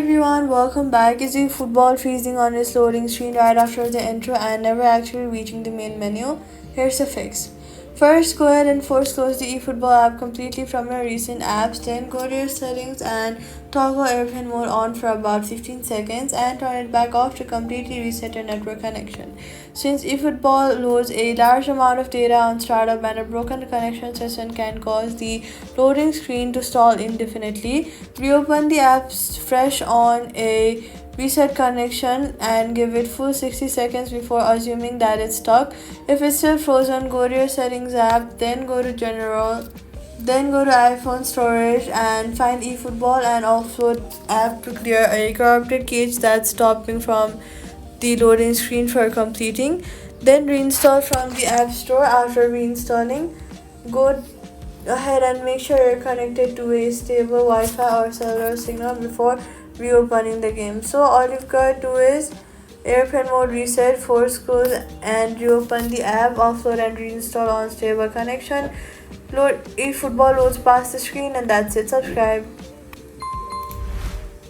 everyone, welcome back. Is eFootball freezing on its loading screen right after the intro and never actually reaching the main menu? Here's the fix. First, go ahead and force close the eFootball app completely from your recent apps. Then go to your settings and toggle airplane mode on for about 15 seconds and turn it back off to completely reset your network connection. Since eFootball loads a large amount of data on startup and a broken connection session can cause the loading screen to stall indefinitely, reopen the app fresh on a reset connection and give it full 60 seconds before assuming that it's stuck. If it's still frozen, go to your settings app, then go to general, then go to iPhone storage and find eFootball and offload app to clear a corrupted cage that's stopping from the loading screen for completing. Then reinstall from the App Store. After reinstalling, go ahead and make sure you're connected to a stable Wi-Fi or cellular signal before reopening the game. So all you've got to do is airplane mode reset, force close and reopen the app, offload and reinstall on stable connection. Load eFootball loads past the screen and that's it. Subscribe.